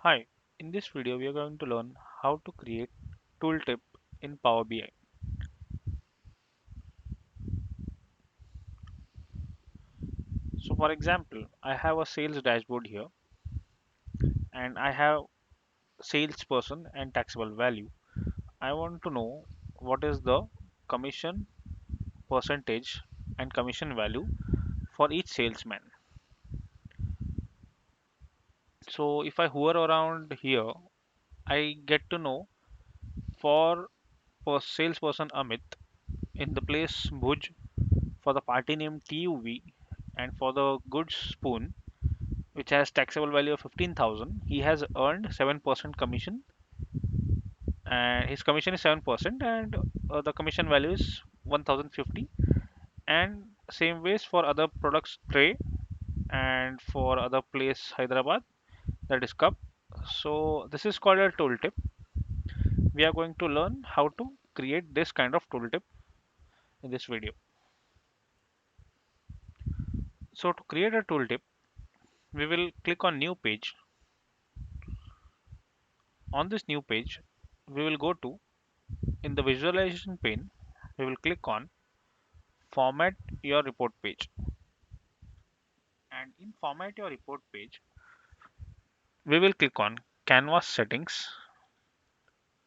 Hi, in this video we are going to learn how to create tooltip in Power BI. So for example, I have a sales dashboard here and I have salesperson and taxable value. I want to know what is the commission percentage and commission value for each salesman. So if I hover around here, I get to know for salesperson Amit in the place Bhuj, for the party name TUV, and for the goods spoon which has taxable value of 15,000, he has earned 7% commission, and his commission is 7%, and the commission value is 1050. And same ways for other products tray, and for other place Hyderabad, that is cup. So this is called a tooltip. We are going to learn how to create this kind of tooltip in this video. So to create a tooltip, we will click on new page. On this new page, we will go to, in the visualization pane, we will click on format your report page, and in format your report page we will click on canvas settings.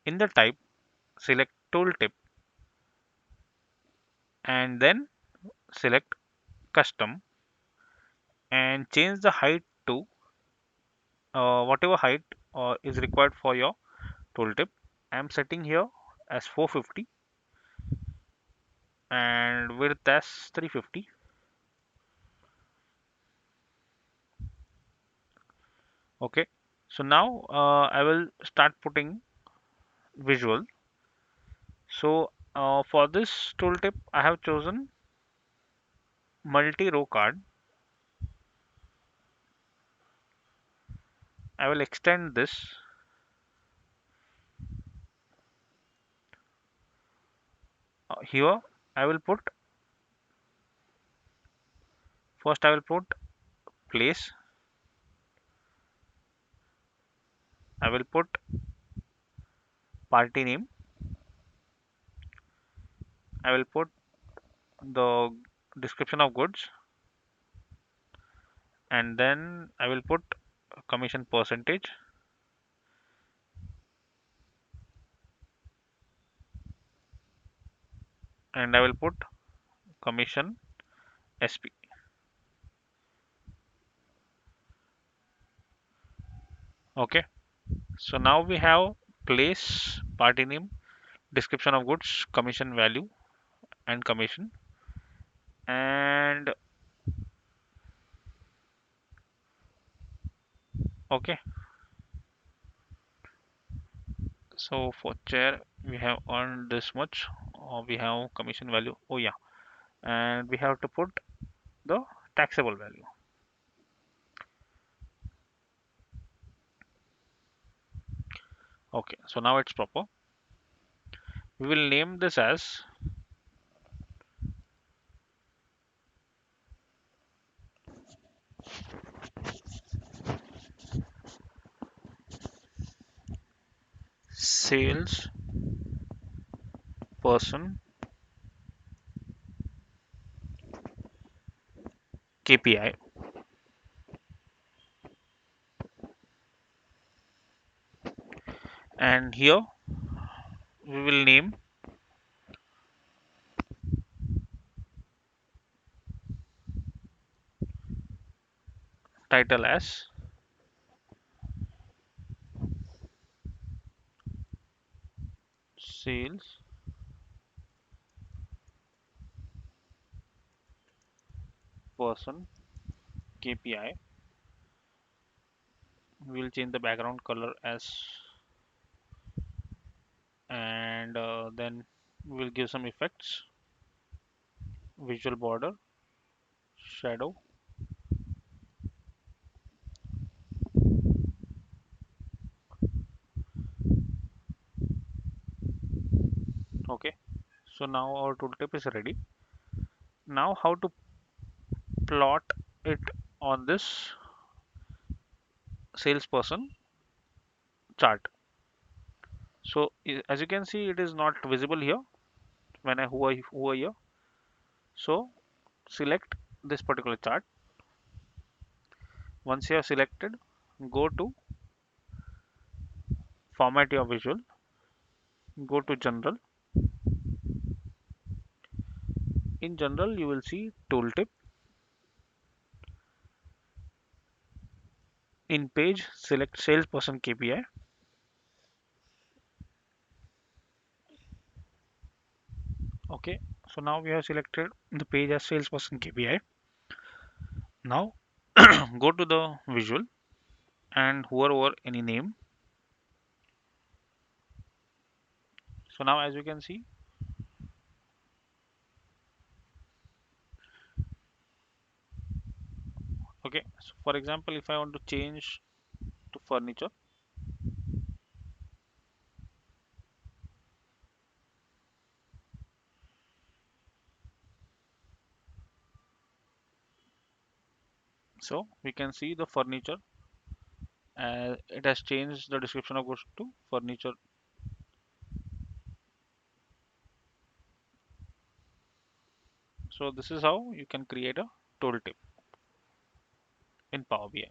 In the type, select tooltip and then select custom and change the height to whatever height is required for your tooltip. I am setting here as 450 and width as 350. Okay, so now I will start putting visual. So for this tooltip I have chosen multi-row card. I will extend this. Here I will put, first I will put place. I will put party name. I will put the description of goods, and then I will put commission percentage, and I will put commission SP. Okay, so now we have place, party name, description of goods, commission value, and commission. And okay, so for chair we have earned this much, or we have commission value. Oh yeah, and we have to put the taxable value. Okay, so now it's proper. We will name this as sales person KPI, and here we will name title as sales person KPI. We will change the background color as, and then we will give some effects, visual border, shadow. Okay, so now our tooltip is ready. Now how to plot it on this salesperson. chart. So as you can see, it is not visible here when I hover here. So select this particular chart. Once you have selected, go to format your visual, go to general. In general, you will see tooltip. In page, select salesperson KPI. Okay, so now we have selected the page as salesperson KPI. Now go to the visual and hover over any name. So now as you can see, okay, so for example, if I want to change to furniture, so we can see the furniture. It has changed the description of goods to furniture. So this is how you can create a tooltip in Power BI.